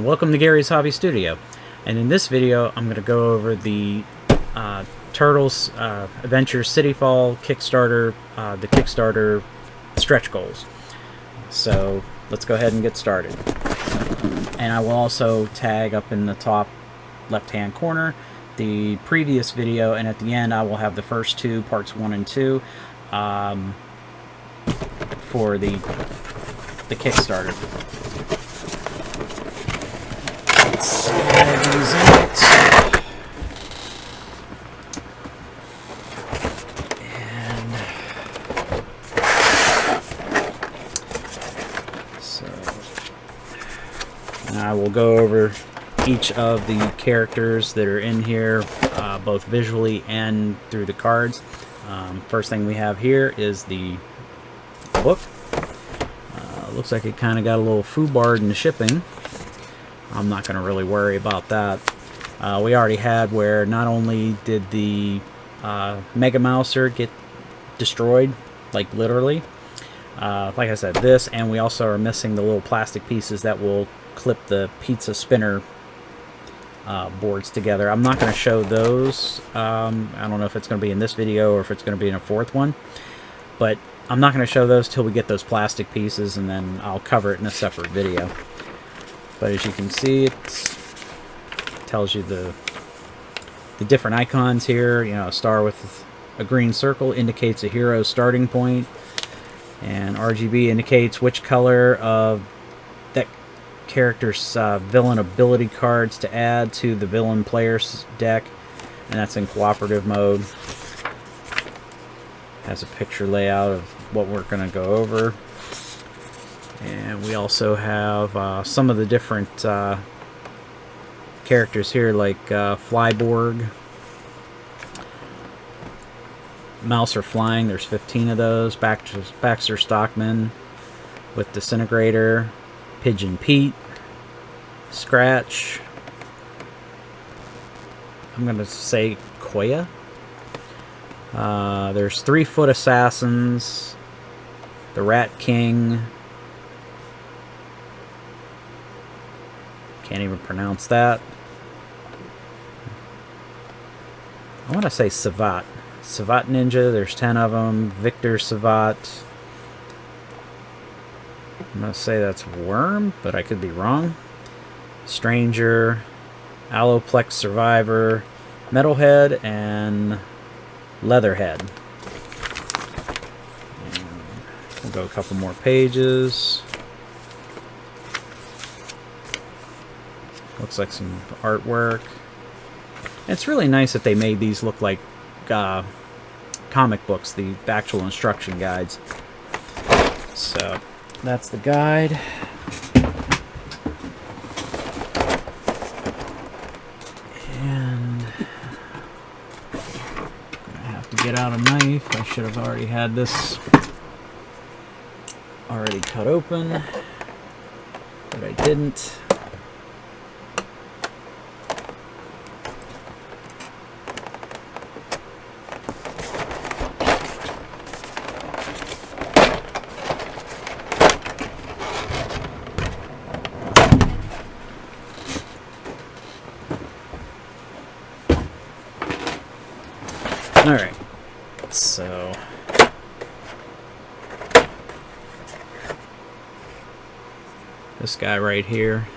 and welcome to Gary's Hobby Studio. And in this video I'm going to go over the Turtles Adventure City Fall Kickstarter, the Kickstarter stretch goals. So let's go ahead and get started. And I will also tag up in the top left hand corner the previous video, and at the end I will have the first two, parts 1 and 2, for the Kickstarter. Slide these out. And so I will go over each of the characters that are in here, both visually and through the cards. First thing we have here is the book. Looks like it kind of got a little foobarred in the shipping. I'm not going to really worry about that. We already had where not only did the Mega Mouser get destroyed, like literally, like I said, this, and we also are missing the little plastic pieces that will clip the pizza spinner boards together. I'm not going to show those. I don't know if it's going to be in this video or if it's going to be in a fourth one, but I'm not going to show those till we get those plastic pieces, and then I'll cover it in a separate video. But as you can see, it tells you the different icons here. You know, a star with a green circle indicates a hero's starting point, and RGB indicates which color of that character's villain ability cards to add to the villain player's deck, and that's in cooperative mode. Has a picture layout of what we're going to go over. And we also have some of the different characters here, like Flyborg, Mouser Flying. There's 15 of those. Baxter Stockman with Disintegrator, Pigeon Pete, Scratch. I'm going to say Koya. There's 3-foot Assassins, the Rat King. Can't even pronounce that. I want to say Savat. Savat Ninja, there's 10 of them. Victor Savat. I'm going to say that's Worm, but I could be wrong. Stranger, Alloplex Survivor, Metalhead, and Leatherhead. And we'll go a couple more pages. Looks like some artwork. It's really nice that they made these look like comic books, the actual instruction guides. So that's the guide. And I have to get out a knife. I should have already had this already cut open, but I didn't. Alright, so this guy right here,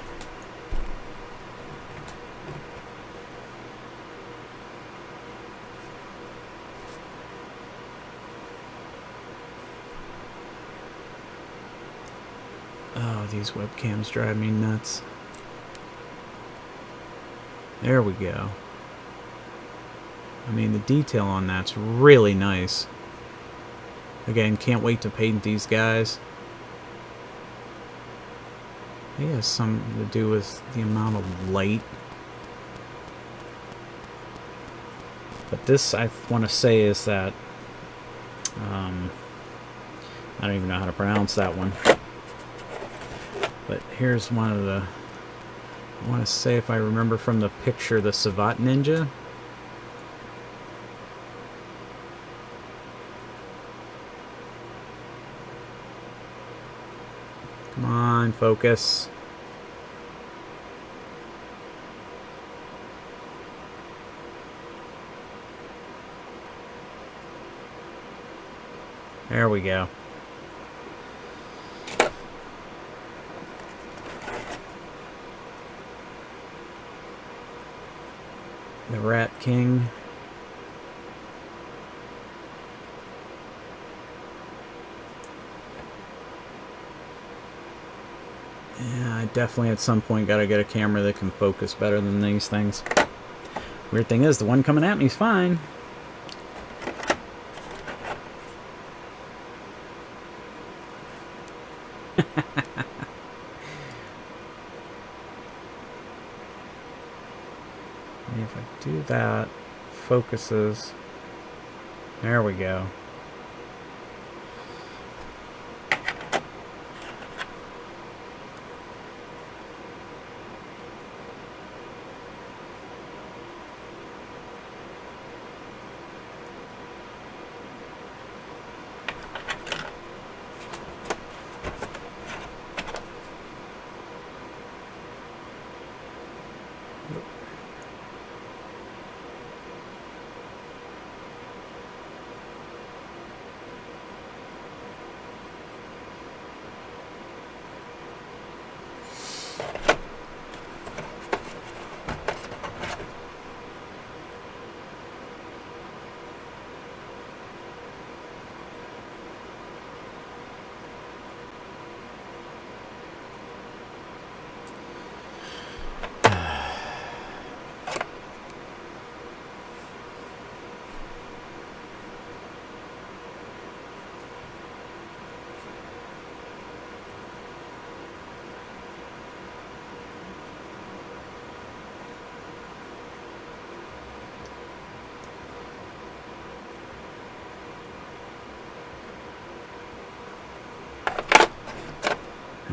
oh, these webcams drive me nuts. There we go. I mean, the detail on that's really nice. Again, can't wait to paint these guys. It has something to do with the amount of light. But this, I want to say, is that I don't even know how to pronounce that one. But here's one of the, I want to say, if I remember from the picture, the Savat Ninja. Come on, focus. There we go. The Rat King. Yeah, I definitely at some point gotta get a camera that can focus better than these things. Weird thing is, the one coming at me is fine. If I do that, focuses. There we go.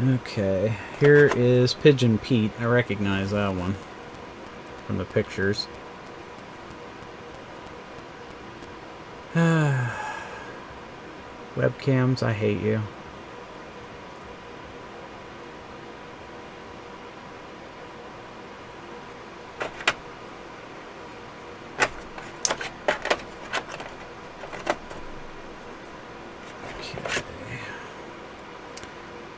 Okay, here is Pigeon Pete. I recognize that one from the pictures. Webcams, I hate you.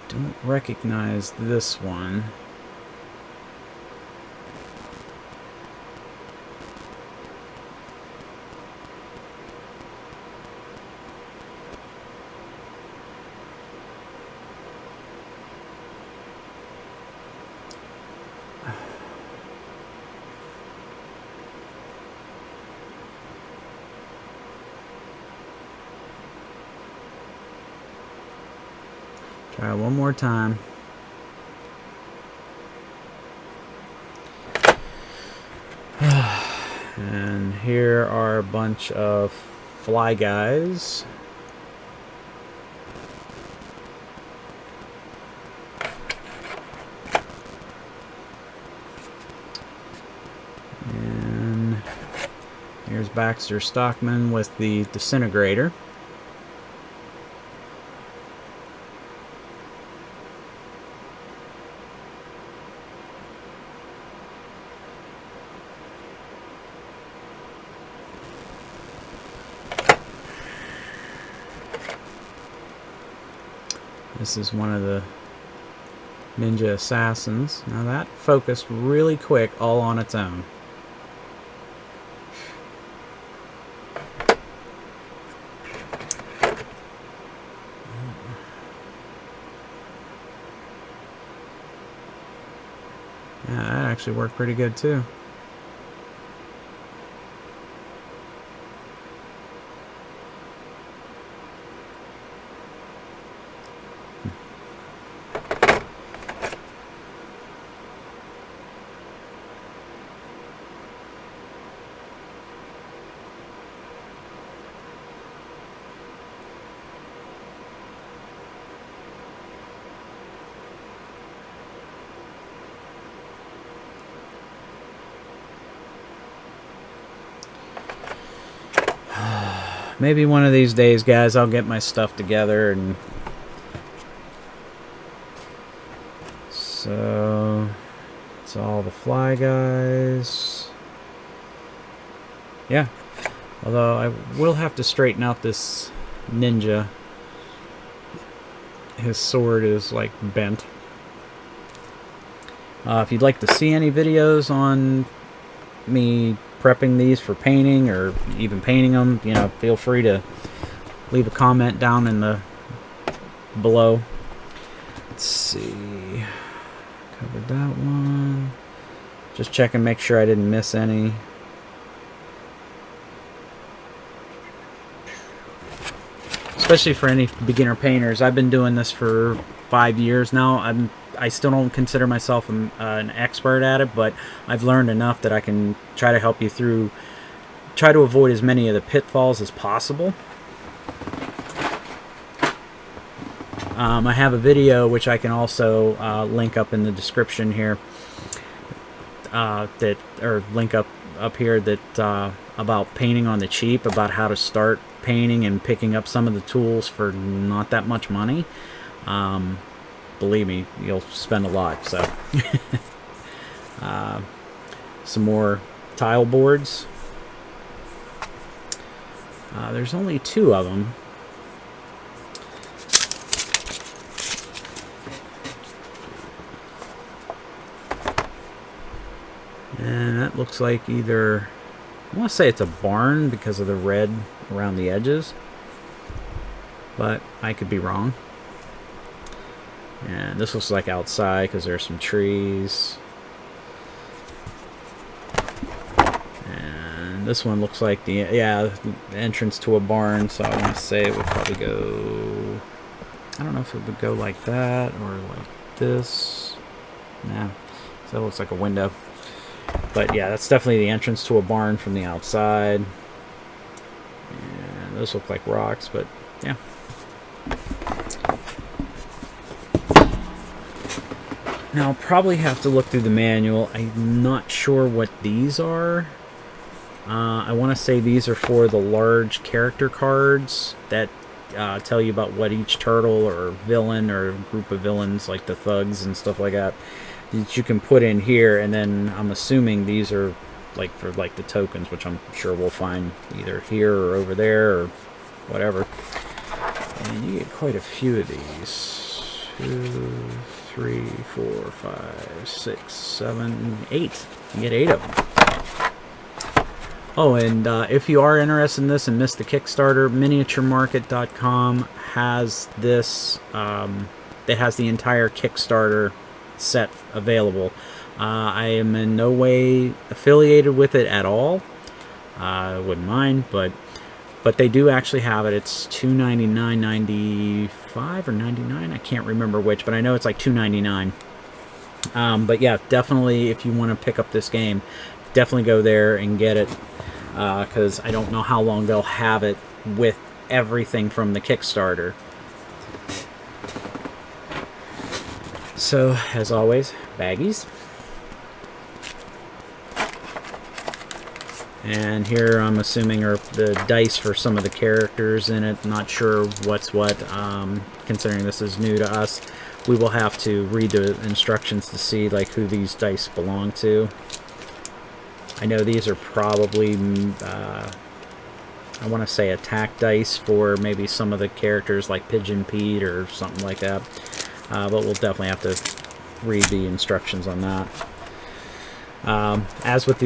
Don't recognize this one. Try it one more time. And here are a bunch of fly guys. And here's Baxter Stockman with the disintegrator. This is one of the ninja assassins. Now that focused really quick all on its own. Yeah, that actually worked pretty good too. Maybe one of these days, guys, I'll get my stuff together. And so it's all the fly guys. Yeah. Although I will have to straighten out this ninja his sword is like bent. If you'd like to see any videos on me prepping these for painting or even painting them, you know, feel free to leave a comment down in the below. Let's see. Covered that one. Just check and make sure I didn't miss any. Especially for any beginner painters. I've been doing this for 5 years now. I still don't consider myself an expert at it, but I've learned enough that I can try to help you through, try to avoid as many of the pitfalls as possible. I have a video which I can also link up in the description here, link up here that about painting on the cheap, about how to start painting and picking up some of the tools for not that much money. Believe me, you'll spend a lot. So some more tile boards. There's only 2 of them. And that looks like either, I want to say it's a barn because of the red around the edges, but I could be wrong. And this looks like outside because there's some trees. And this one looks like the entrance to a barn, so I want to say it would probably go, I don't know if it would go like that or like this. Nah, so it looks like a window. But yeah, that's definitely the entrance to a barn from the outside. And those look like rocks, but yeah. Now I'll probably have to look through the manual. I'm not sure what these are. I want to say these are for the large character cards that tell you about what each turtle or villain or group of villains, like the thugs and stuff like that you can put in here. And then I'm assuming these are like for like the tokens, which I'm sure we'll find either here or over there or whatever. And you get quite a few of these. 2, 3, 4, 5, 6, 7, 8. You get 8 of them. Oh, and if you are interested in this and missed the Kickstarter, miniaturemarket.com has this. It has the entire Kickstarter set available. I am in no way affiliated with it at all. I wouldn't mind, but they do actually have it. It's $299.95 or $99. I can't remember which, but I know it's like $299. But yeah, definitely if you want to pick up this game, definitely go there and get it, because I don't know how long they'll have it with everything from the Kickstarter. So, as always, baggies. And here I'm assuming are the dice for some of the characters in it. Not sure what's what. Considering this is new to us, we will have to read the instructions to see like who these dice belong to. I know these are probably, I want to say attack dice for maybe some of the characters like Pigeon Pete or something like that. But we'll definitely have to read the instructions on that. As with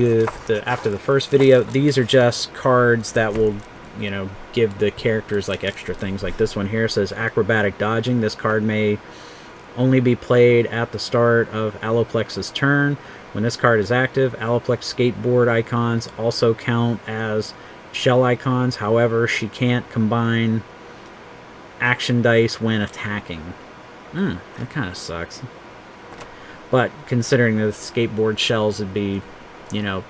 after the first video, these are just cards that will, you know, give the characters like extra things. Like this one here says acrobatic dodging. This card may only be played at the start of Aloplex's turn. When this card is active, Aloplex skateboard icons also count as shell icons. However, she can't combine action dice when attacking. That kind of sucks. But considering the skateboard shells would be, you know,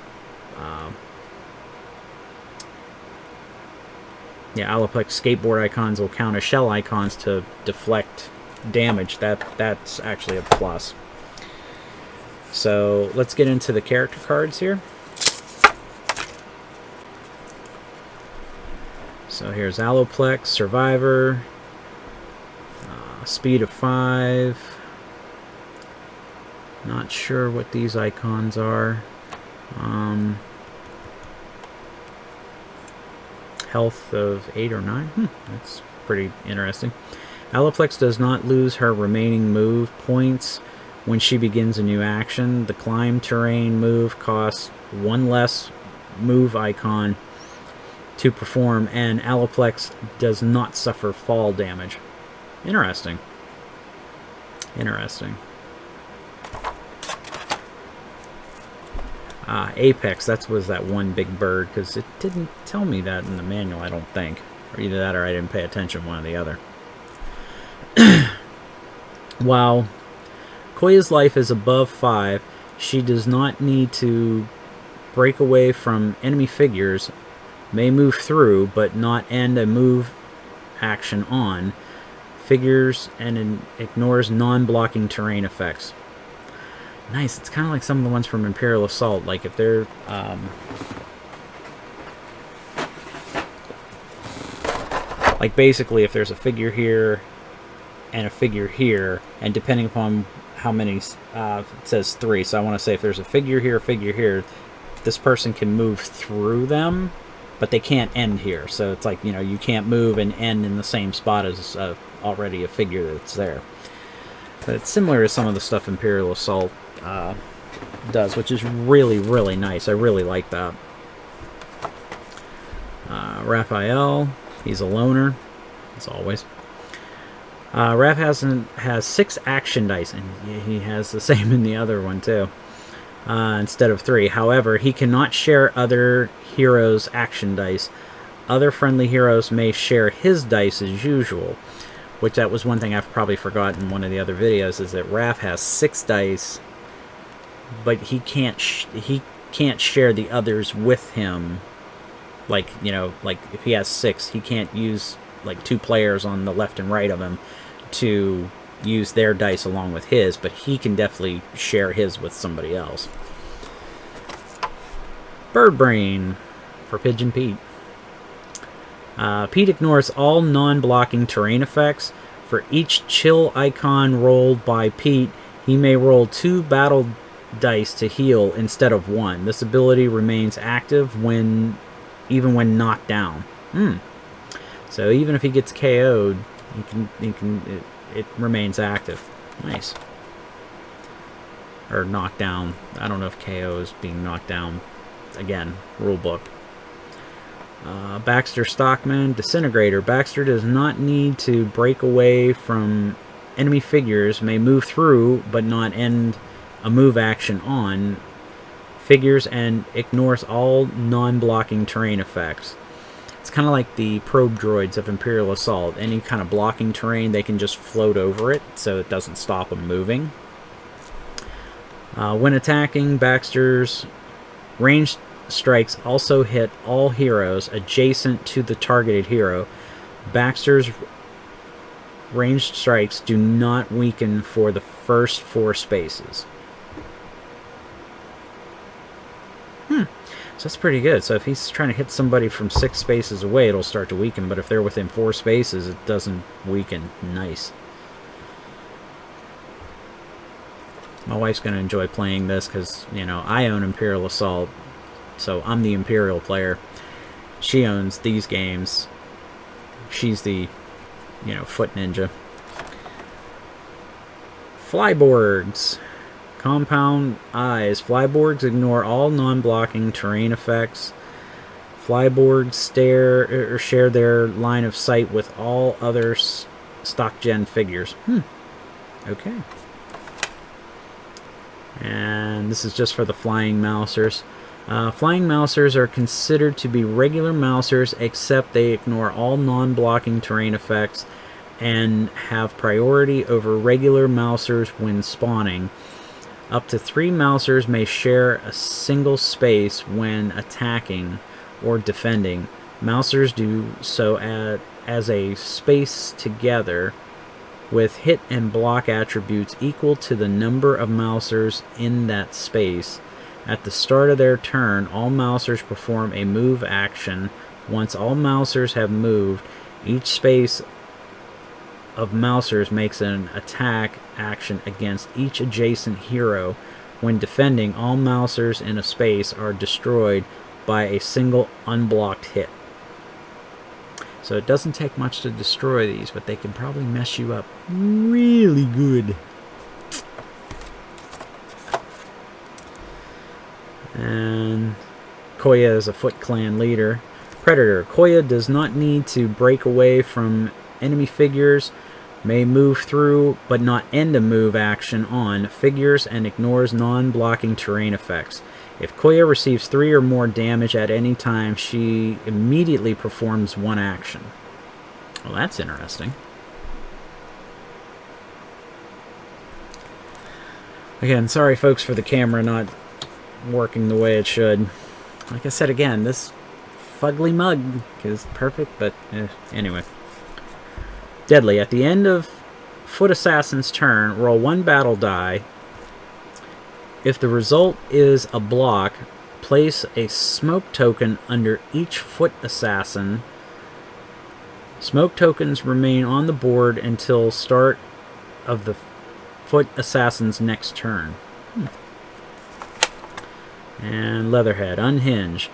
yeah, Aloplex skateboard icons will count as shell icons to deflect damage. That's actually a plus. So let's get into the character cards here. So here's Aloplex, Survivor, speed of 5. Not sure what these icons are. Health of 8 or 9. That's pretty interesting. Aliplex does not lose her remaining move points when she begins a new action. The climb terrain move costs 1 less move icon to perform, and Aliplex does not suffer fall damage. Interesting. Interesting. Apex, that was that one big bird, because it didn't tell me that in the manual, I don't think. Or either that or I didn't pay attention, one or the other. While Koya's life is above 5, she does not need to break away from enemy figures, may move through, but not end a move action on figures, and ignores non-blocking terrain effects. Nice. It's kind of like some of the ones from Imperial Assault. Like if they're like basically if there's a figure here and a figure here, and depending upon how many, it says 3, so I want to say if there's a figure here, this person can move through them, but they can't end here. So it's like, you know, you can't move and end in the same spot as already a figure that's there. But it's similar to some of the stuff Imperial Assault does, which is really, really nice. I really like that. Raphael, he's a loner, as always. Raph has 6 action dice, and he has the same in the other one too, instead of 3. However, he cannot share other heroes' action dice. Other friendly heroes may share his dice as usual, which that was one thing I've probably forgotten in one of the other videos, is that Raph has 6 dice, but he can't share the others with him. Like, you know, like if he has 6, he can't use like 2 players on the left and right of him to use their dice along with his, but he can definitely share his with somebody else. Bird Brain for Pigeon Pete. Pete ignores all non-blocking terrain effects. For each chill icon rolled by Pete, he may roll 2 battle dice to heal instead of 1. This ability remains active even when knocked down. So even if he gets KO'd, it remains active. Nice. Or knocked down. I don't know if KO is being knocked down. Again, rulebook. Baxter Stockman, Disintegrator. Baxter does not need to break away from enemy figures, may move through, but not end a move action on figures, and ignores all non-blocking terrain effects. It's kind of like the probe droids of Imperial Assault. Any kind of blocking terrain, they can just float over it, so it doesn't stop them moving. When attacking, Baxter's ranged strikes also hit all heroes adjacent to the targeted hero. Baxter's ranged strikes do not weaken for the first 4 spaces. So that's pretty good. So if he's trying to hit somebody from 6 spaces away, it'll start to weaken. But if they're within 4 spaces, it doesn't weaken. Nice. My wife's going to enjoy playing this because, you know, I own Imperial Assault. So I'm the Imperial player. She owns these games. She's the, you know, foot ninja. Flyborgs. Compound Eyes. Flyborgs ignore all non-blocking terrain effects. Flyborgs share their line of sight with all other stock gen figures. Okay. And this is just for the Flying Mousers. Flying Mousers are considered to be regular Mousers, except they ignore all non-blocking terrain effects and have priority over regular Mousers when spawning. Up to 3 Mousers may share a single space when attacking or defending. Mousers do so as a space together, with hit and block attributes equal to the number of Mousers in that space. At the start of their turn, all Mousers perform a move action. Once all Mousers have moved, each space of Mousers makes an attack action against each adjacent hero. When defending, all Mousers in a space are destroyed by a single unblocked hit. So it doesn't take much to destroy these, but they can probably mess you up really good. And Koya is a Foot Clan leader. Predator. Koya does not need to break away from enemy figures, may move through but not end a move action on figures, and ignores non-blocking terrain effects. If Koya receives 3 or more damage at any time, she immediately performs one action. Well, that's interesting. Again, sorry folks for the camera not working the way it should. Like I said again, this fugly mug is perfect, but anyway. Deadly. At the end of Foot Assassin's turn, roll 1 battle die. If the result is a block, place a smoke token under each Foot Assassin. Smoke tokens remain on the board until start of the Foot Assassin's next turn. And Leatherhead. Unhinge.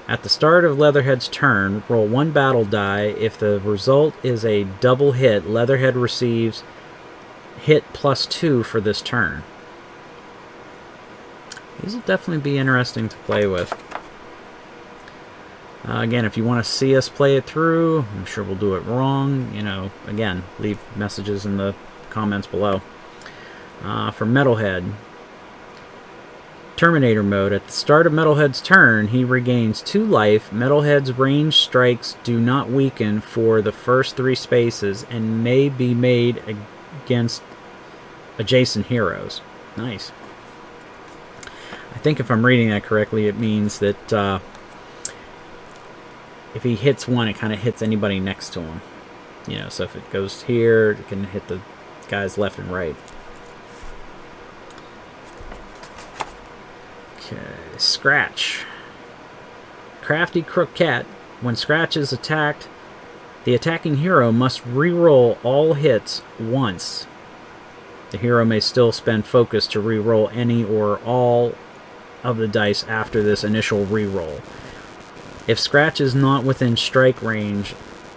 At the start of Leatherhead's turn, roll 1 battle die. If the result is a double hit, Leatherhead receives hit +2 for this turn. These will definitely be interesting to play with. Again, if you want to see us play it through, I'm sure we'll do it wrong. You know, again, leave messages in the comments below. For Metalhead. Terminator mode. At the start of Metalhead's turn, he regains 2 life. Metalhead's ranged strikes do not weaken for the first 3 spaces and may be made against adjacent heroes. Nice. I think if I'm reading that correctly, it means that if he hits one, it kind of hits anybody next to him. You know, so if it goes here, it can hit the guys left and right. Okay, Scratch. Crafty Croquette. When Scratch is attacked, the attacking hero must re-roll all hits once. The hero may still spend focus to re-roll any or all of the dice after this initial re-roll. If Scratch is not within strike range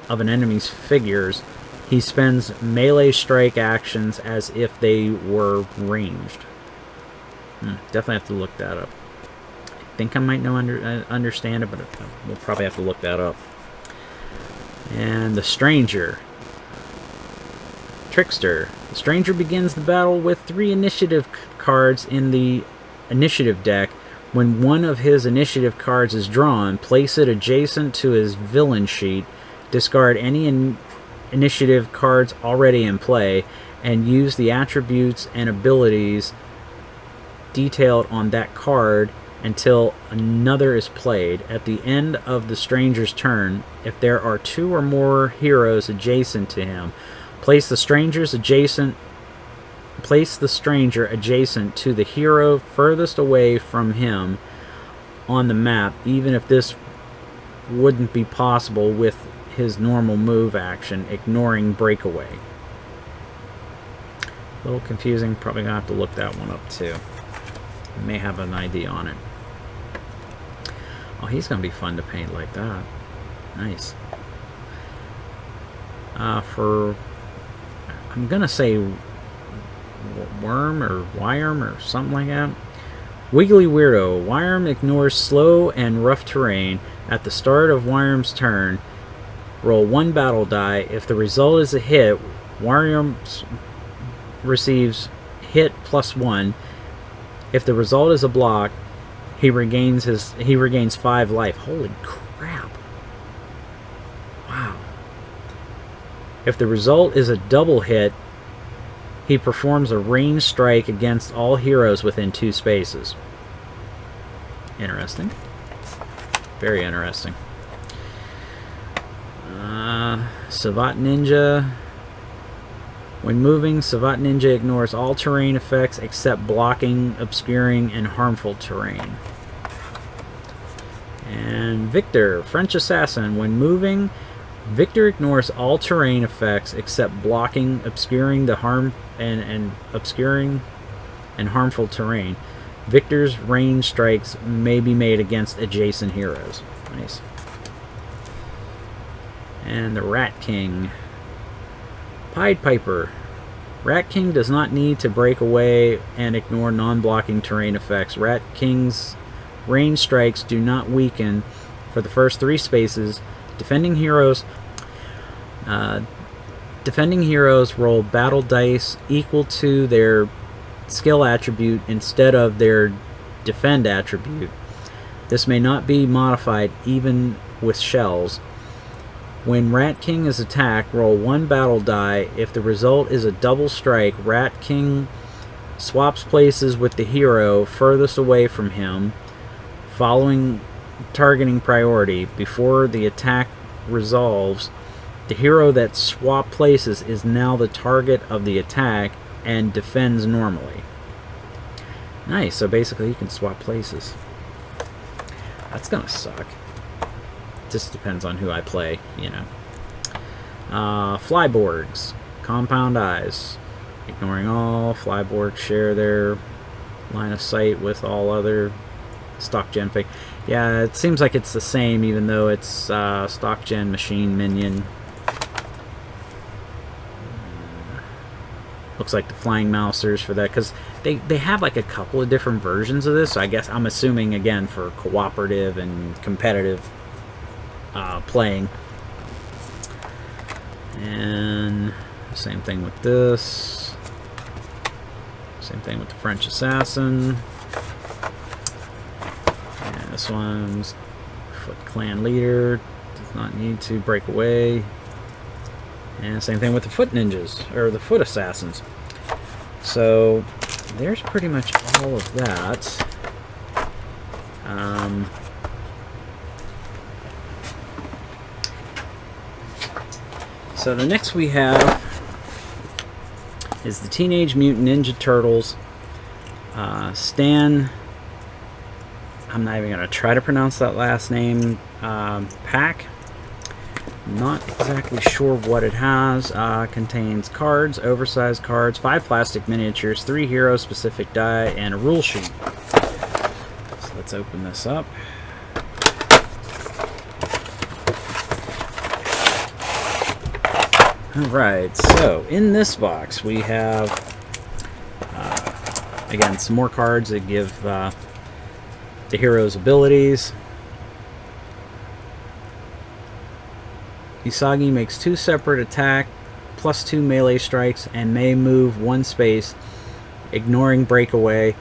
of an enemy's figures, he spends melee strike actions as if they were ranged. Definitely have to look that up. I think I might understand it, but we'll probably have to look that up. And the Stranger. Trickster. The Stranger begins the battle with 3 initiative cards in the initiative deck. When one of his initiative cards is drawn, place it adjacent to his villain sheet, discard any initiative cards already in play, and use the attributes and abilities detailed on that card until another is played. At the end of the Stranger's turn, if there are 2 or more heroes adjacent to him, place the Stranger adjacent to the hero furthest away from him on the map, even if this wouldn't be possible with his normal move action, ignoring breakaway. A little confusing, probably gonna have to look that one up too. I may have an idea on it. Oh, he's gonna be fun to paint like that. Nice. For, I'm gonna say Worm or Wyrm or something like that. Wiggly Weirdo. Wyrm ignores slow and rough terrain. At the start of Wyrm's turn, roll 1 battle die. If the result is a hit, Wyrm receives hit +1. If the result is a block, he regains 5 life. Holy crap. Wow. If the result is a double hit, he performs a ranged strike against all heroes within 2 spaces. Interesting. Very interesting. Savat Ninja. When moving, Savat Ninja ignores all terrain effects except blocking, obscuring, and harmful terrain. And Victor, French Assassin. When moving, Victor ignores all terrain effects except blocking, obscuring the obscuring and harmful terrain. Victor's range strikes may be made against adjacent heroes. Nice. And the Rat King. Pied Piper. Rat King does not need to break away and ignore non-blocking terrain effects. Rat King's range strikes do not weaken for the first 3 spaces. Defending heroes roll battle dice equal to their skill attribute instead of their defend attribute. This may not be modified even with shells. When Rat King is attacked, roll 1 battle die. If the result is a double strike, Rat King swaps places with the hero furthest away from him, following targeting priority. Before the attack resolves, the hero that swapped places is now the target of the attack and defends normally. Nice, so basically you can swap places. That's gonna suck. Just depends on who I play, you know. Flyborgs. Compound eyes. Ignoring all, Flyborgs share their line of sight with all other stock gen fake. Yeah, it seems like it's the same, even though it's stock gen machine minion. Looks like the flying mousers for that, because they have like a couple of different versions of this. So I guess I'm assuming again for cooperative and competitive playing. And same thing with this. Same thing with the French assassin. And this one's Foot Clan leader. Does not need to break away. And same thing with the foot ninjas, or the foot assassins. So there's pretty much all of that. So the next we have is the Teenage Mutant Ninja Turtles Stan. I'm not even going to try to pronounce that last name. Pack. Not exactly sure what it has. Contains cards, oversized cards, 5 plastic miniatures, 3 hero-specific die, and a rule sheet. So let's open this up. Alright, so in this box we have, again, some more cards that give the hero's abilities. Isagi makes 2 separate attack, plus 2 melee strikes, and may move 1 space, ignoring breakaway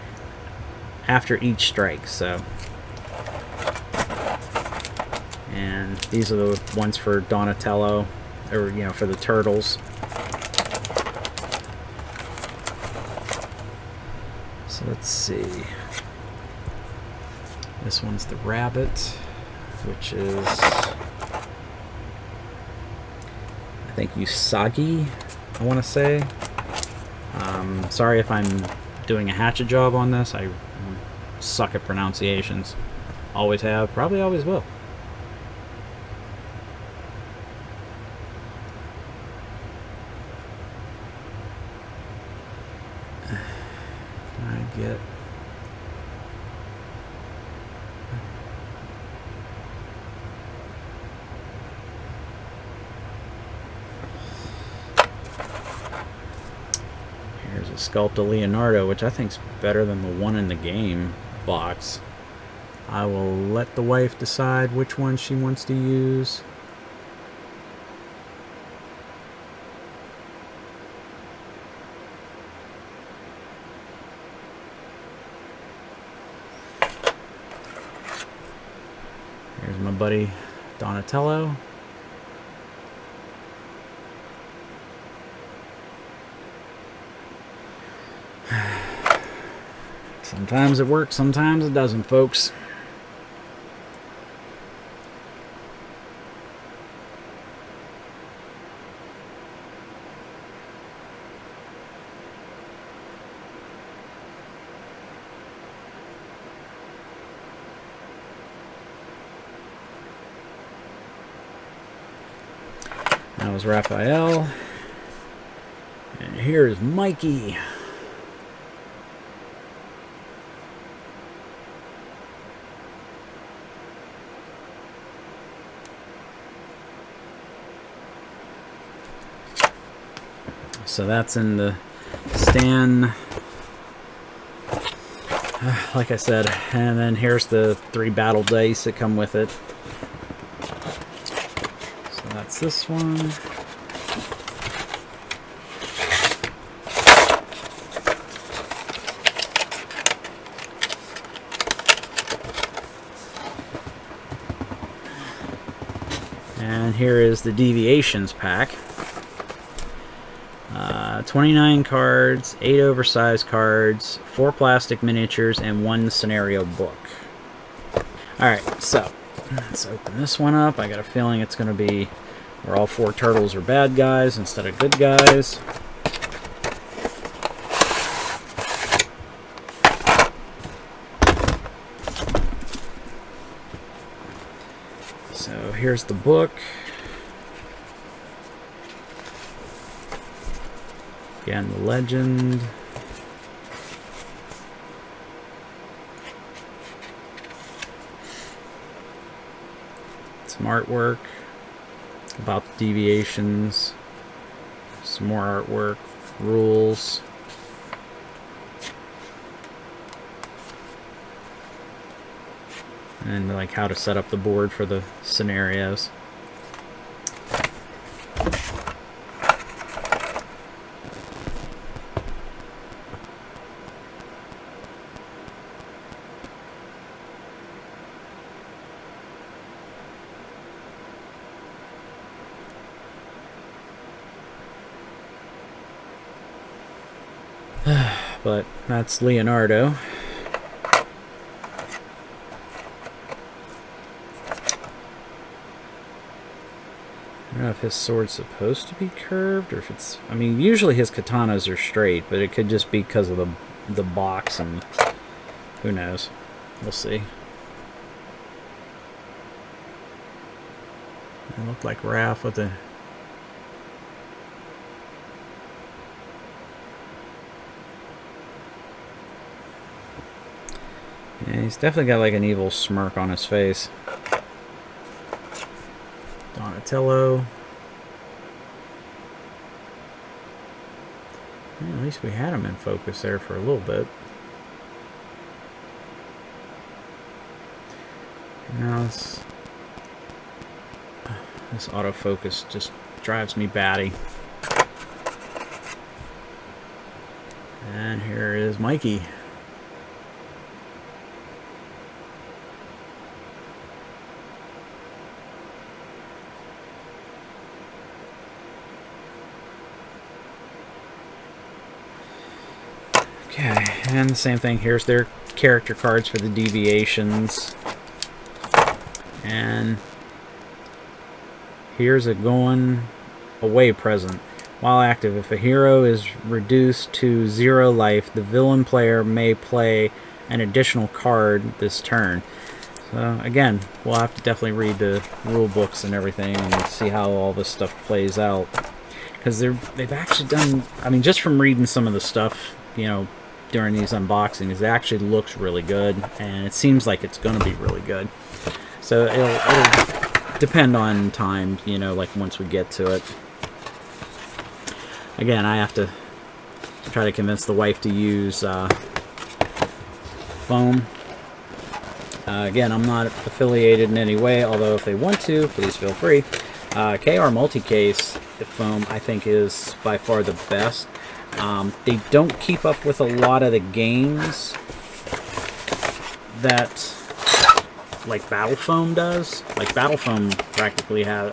after each strike. So, and these are the ones for Donatello, or you know, for the turtles. So let's see. This one's the rabbit, which is, I think, Usagi, I want to say. Sorry if I'm doing a hatchet job on this. I suck at pronunciations. Always have, probably always will. I get... Here's a sculpt of Leonardo, which I think's better than the one in the game box. I will let the wife decide which one she wants to use. Here's my buddy Donatello. Sometimes it works, sometimes it doesn't, folks. That was Raphael. And here's Mikey. So that's in the stand, like I said. And then here's the 3 battle dice that come with it. So that's this one. And here is the Deviations pack. 29 cards, 8 oversized cards, 4 plastic miniatures, and 1 scenario book. Alright, so let's open this one up. I got a feeling it's going to be where all 4 turtles are bad guys instead of good guys. So here's the book. Again, the legend. Some artwork about the deviations. Some more artwork, rules. And like how to set up the board for the scenarios. But that's Leonardo. I don't know if his sword's supposed to be curved or if it's... I mean, usually his katanas are straight, but it could just be because of the box, and who knows. We'll see. It looked like Raph with a... Yeah, he's definitely got like an evil smirk on his face. Donatello. Yeah, at least we had him in focus there for a little bit. Now this autofocus just drives me batty. And here is Mikey. Okay, and the same thing. Here's their character cards for the deviations. And here's a going away present. While active, if a hero is reduced to 0 life, the villain player may play an additional card this turn. So again, we'll have to definitely read the rule books and everything and see how all this stuff plays out. Because they've actually done, I mean, just from reading some of the stuff, you know, during these unboxings, it actually looks really good, and it seems like it's going to be really good. So it'll depend on time, you know, like once we get to it. Again, I have to try to convince the wife to use foam. Again, I'm not affiliated in any way, although if they want to, please feel free. KR Multicase foam, I think, is by far the best. They don't keep up with a lot of the games that like Battle Foam does. Like Battle Foam practically has,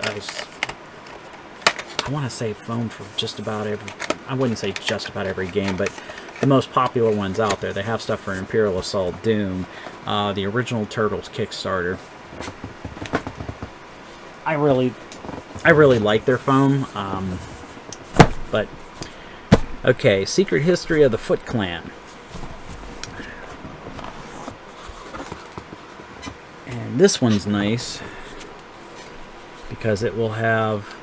I want to say foam for just about every, I wouldn't say just about every game, but the most popular ones out there. They have stuff for Imperial Assault, Doom, the original Turtles Kickstarter. I really like their foam, but okay, Secret History of the Foot Clan. And this one's nice because it will have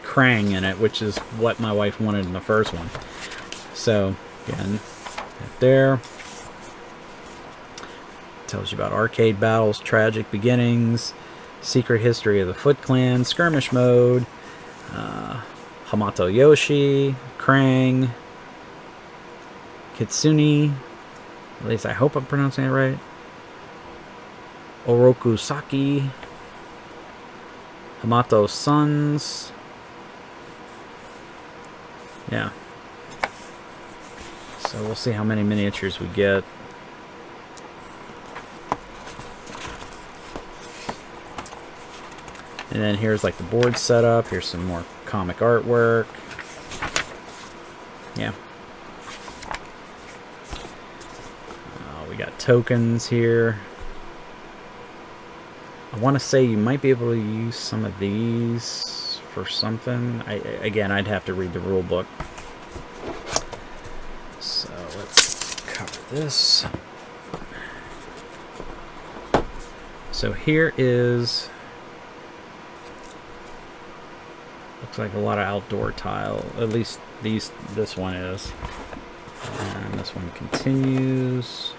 Krang in it, which is what my wife wanted in the first one. So, again, right there. Tells you about arcade battles, tragic beginnings, Secret History of the Foot Clan, skirmish mode, Hamato Yoshi, Krang, Kitsune, at least I hope I'm pronouncing it right, Oroku Saki, Hamato Sons. Yeah. So we'll see how many miniatures we get. And then here's like the board setup. Here's some more comic artwork. Yeah. We got tokens here. I want to say you might be able to use some of these for something. Again, I'd have to read the rule book. So let's cover this. So here is, looks like a lot of outdoor tile. At least this one is. And this one continues.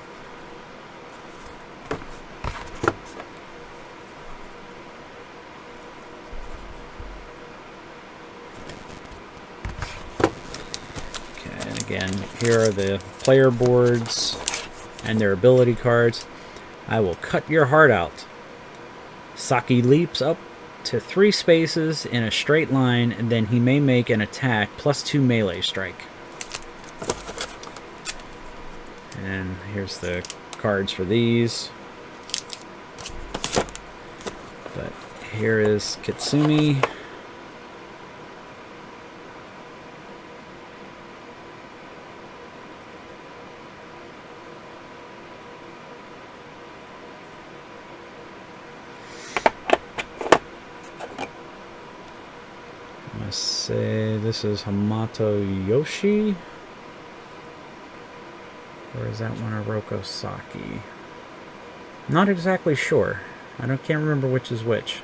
Again, here are the player boards and their ability cards. I will cut your heart out. Saki leaps up to 3 spaces in a straight line, and then he may make an attack +2 melee strike. And here's the cards for these. But here is Kitsune. Say this is Hamato Yoshi, or is that one Oroku Saki? Not exactly sure. Can't remember which is which.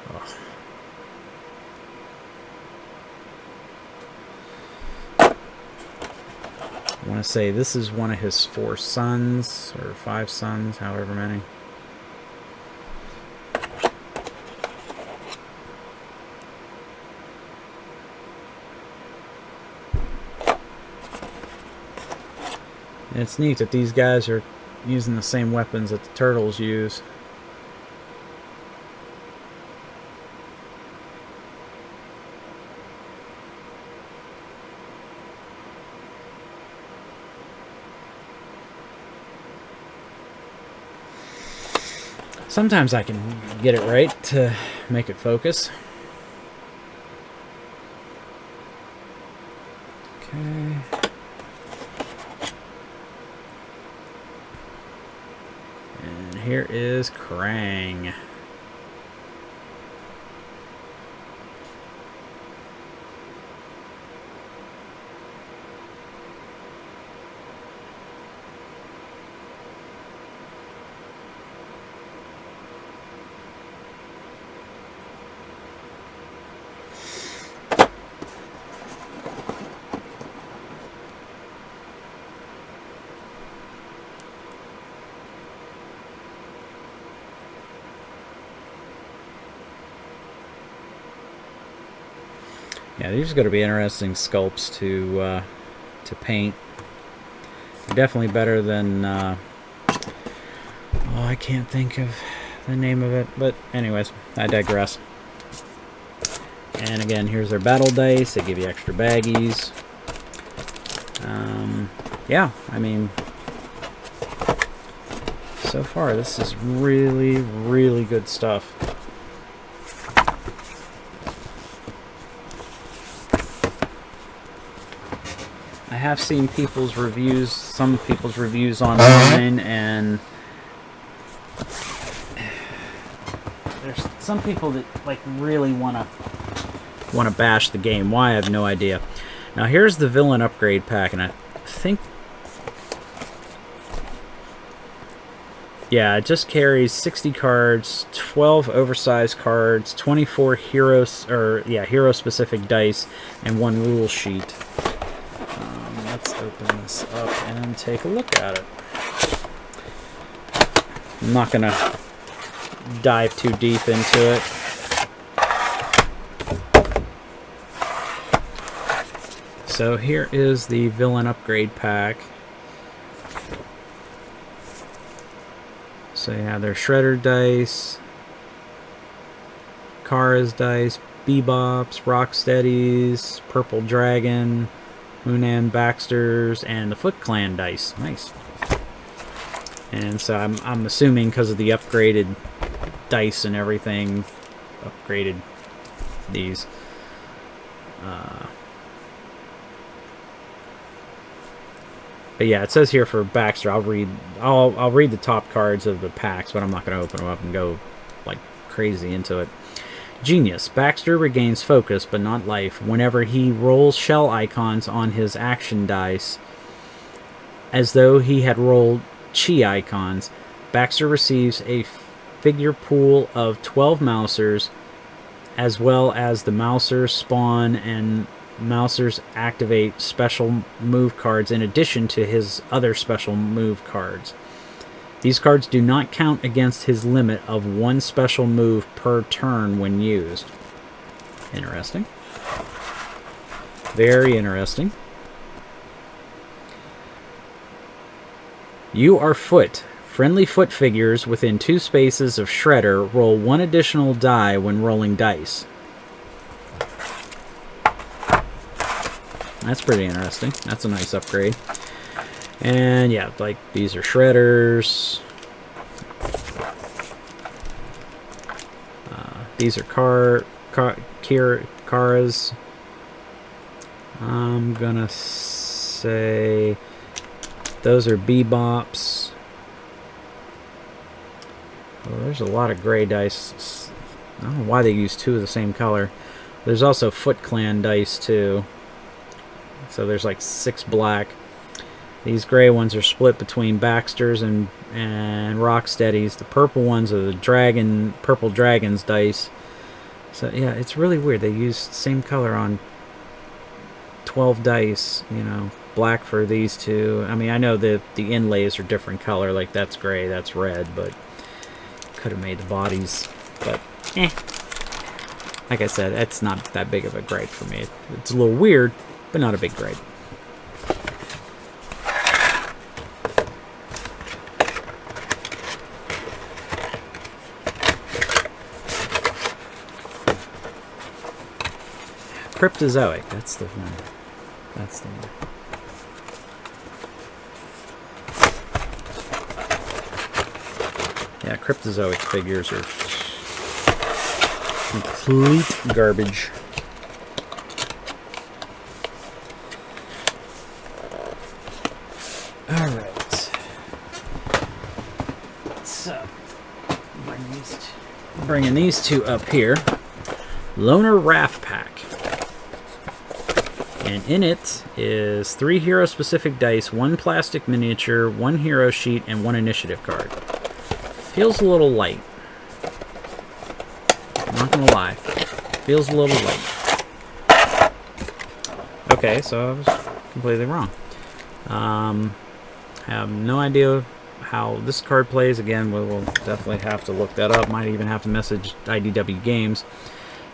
Oh. I want to say this is one of his 4 sons or 5 sons, however many. It's neat that these guys are using the same weapons that the turtles use. Sometimes I can get it right to make it focus. Okay. Here is Krang. Yeah, these are going to be interesting sculpts to paint. Definitely better than oh, I can't think of the name of it, but anyways, I digress. And again, here's their battle dice. They give you extra baggies. Yeah, I mean, so far this is really, really good stuff. I have seen people's reviews, some people's reviews online, and there's some people that like really want to bash the game. Why, I have no idea. Now here's the villain upgrade pack, and I think, yeah, it just carries 60 cards, 12 oversized cards, 24 hero specific dice, and 1 rule sheet. Let's open this up and take a look at it. I'm not going to dive too deep into it. so here is the villain upgrade pack. So yeah, there's Shredder dice, Kara's dice, Bebop's, Rocksteady's, Purple Dragon, Mutant Baxter's, and the Foot Clan dice. Nice. And so I'm assuming because of the upgraded dice and everything, upgraded these. But yeah, it says here for Baxter. I'll read the top cards of the packs, but I'm not going to open them up and go like crazy into it. Genius. Baxter regains focus, but not life, whenever he rolls shell icons on his action dice, as though he had rolled chi icons. Baxter receives a figure pool of 12 Mousers, as well as the Mousers spawn and Mousers activate special move cards in addition to his other special move cards. These cards do not count against his limit of one special move per turn when used. Interesting. Very interesting. You are Foot. Friendly Foot figures within 2 spaces of Shredder roll 1 additional die when rolling dice. That's pretty interesting. That's a nice upgrade. And yeah, like these are Shredders. These are Kara's. I'm gonna say those are Bebop's. Well, there's a lot of gray dice. I don't know why they use 2 of the same color. There's also Foot Clan dice too. So there's like 6 black. These gray ones are split between Baxter's and Rocksteady's. The purple ones are the Purple Dragon's dice. So yeah, it's really weird. They use same color on 12 dice. You know, black for these 2. I mean, I know the inlays are different color. Like that's gray, that's red, but could have made the bodies. But like I said, it's not that big of a gripe for me. It's a little weird, but not a big gripe. Cryptozoic, that's the one. That's the one. Yeah, Cryptozoic figures are complete garbage. Alright. So, bringing these 2 up here. Loner Raft Pack. And in it is 3 hero-specific dice, 1 plastic miniature, 1 hero sheet, and 1 initiative card. Feels a little light. I'm not gonna lie. Feels a little light. Okay, so I was completely wrong. Have no idea how this card plays. Again, we'll definitely have to look that up. Might even have to message IDW Games.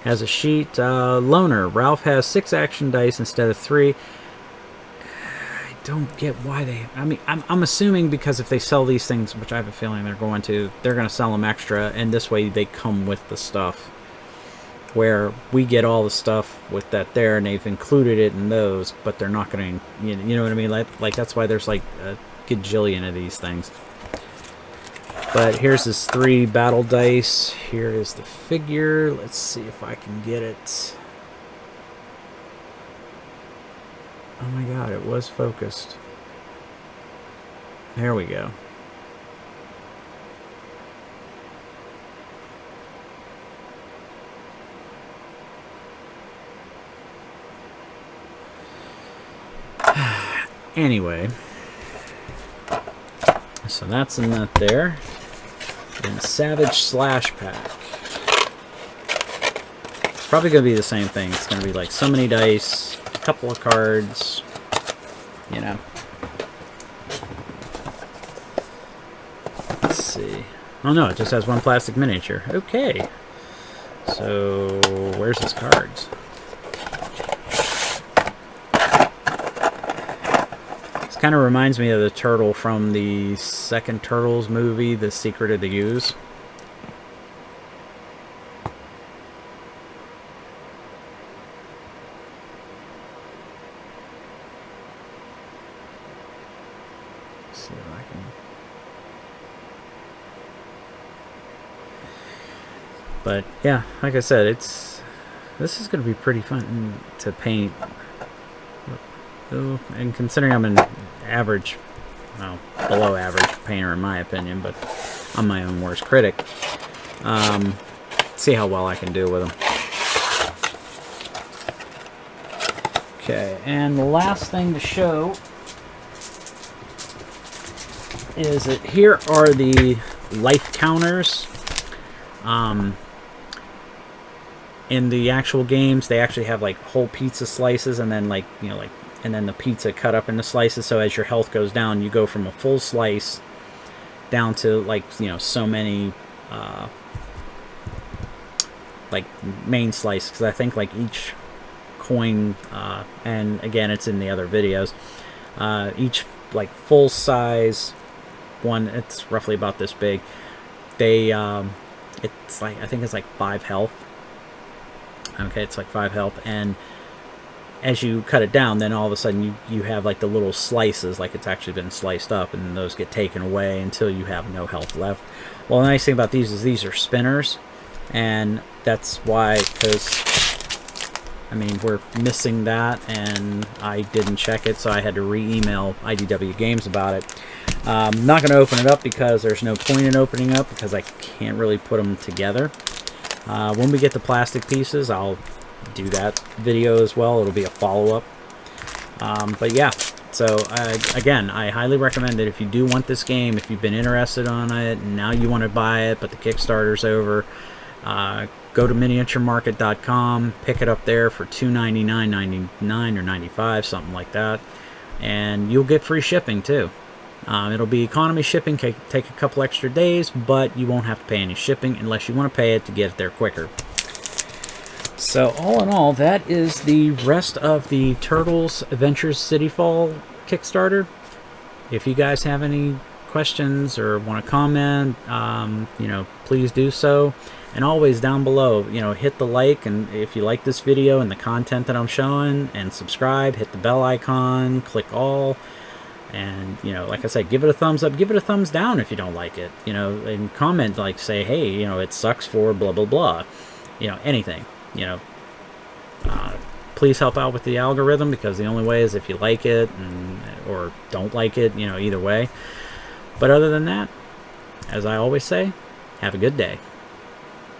Has a sheet. Loner. Ralph has 6 action dice instead of 3. I don't get why they... I mean, I'm assuming because if they sell these things, which I have a feeling they're going to sell them extra, and this way they come with the stuff. Where we get all the stuff with that there, and they've included it in those, but they're not going to... You know what I mean? Like that's why there's like a gajillion of these things. But here's his 3 battle dice. Here is the figure. Let's see if I can get it. Oh my god, it was focused. There we go. Anyway. So that's in that there. And Savage Slash Pack. It's probably going to be the same thing. It's going to be like so many dice, a couple of cards, you know. Let's see. Oh no, it just has 1 plastic miniature. Okay. So, where's his cards? Kind of reminds me of the turtle from the second Turtles movie, The Secret of the Ooze. See if I can. But yeah, like I said, this is going to be pretty fun to paint. And considering I'm an average, well, below average painter in my opinion, but I'm my own worst critic. See how well I can do with them. Okay, and the last thing to show is that here are the life counters. In the actual games, they actually have like whole pizza slices, and then like, you know, like, and then the pizza cut up into slices. So as your health goes down, you go from a full slice down to like, you know, so many like main slice, because I think like each coin, and again it's in the other videos, each like full size one, it's roughly about this big, they it's like, I think it's like 5 health. Okay, it's like 5 health, and as you cut it down, then all of a sudden you have like the little slices, like it's actually been sliced up, and those get taken away until you have no health left. Well, the nice thing about these is these are spinners, and that's why, because I mean, we're missing that, and I didn't check it, so I had to re-email IDW Games about it. I'm not going to open it up because there's no point in opening up, because I can't really put them together. When we get the plastic pieces, I'll do that video as well. It'll be a follow-up. But yeah, so again, I highly recommend it if you do want this game, if you've been interested on it, and now you want to buy it, but the Kickstarter's over, go to miniaturemarket.com, pick it up there for $2.99, $99 or $95, something like that, and you'll get free shipping too. It'll be economy shipping, take a couple extra days, but you won't have to pay any shipping unless you want to pay it to get it there quicker. So all in all, that is the rest of the Turtles Adventures City Fall Kickstarter. If you guys have any questions or want to comment, you know, please do so. And always down below, you know, hit the like, and if you like this video and the content that I'm showing, and subscribe, hit the bell icon, click all. And, you know, like I said, give it a thumbs up, give it a thumbs down if you don't like it, you know, and comment, like, say, hey, you know, it sucks for blah, blah, blah, you know, anything, you know. Please help out with the algorithm, because the only way is if you like it or don't like it, you know, either way. But other than that, as I always say, have a good day.